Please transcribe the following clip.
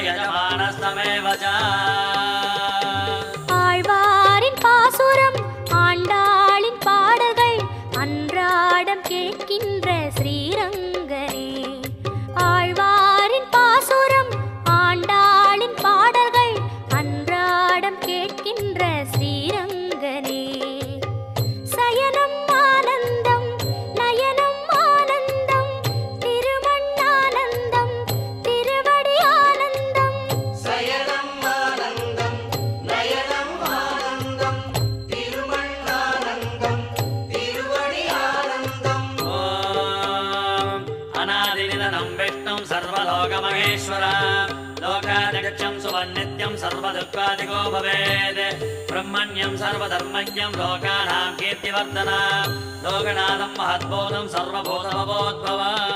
यजमानस्तमेव च ஆழ்வாரின் பாசுரம் ஆண்டாளின் பாடல்கள் அன்றாடம் கேட்கின்ற ஸ்ரீரங்கனே. ஆழ்வாரின் பாசுரம் ஆண்டாளின் பாடல்கள் அன்றாடம் கேட்கின்ற ஸ்ரீரங்கனே. சயனம் ஆனந்தம் நயனம் ஆனந்தம் திருமண்ணானந்தம் திருவடி ஆனந்தம். சயனம் ஆனந்தம் நயனம் ஆனந்தம் திருமண்ணானந்தம் திருவடி ஆனந்தம். ஓம் அநாதிநிதனம் விஷ்ணும் சர்வலோகமகேஸ்வர लोकाध्यक्षं सुवन्नित्यं सर्वदुःखादिको भवेत् ब्रह्मण्यं सर्वधर्मज्ञं लोकानां कीर्तिवर्धनं लोकनाथं महद्बोधं सर्वभूतमवोद्भवम्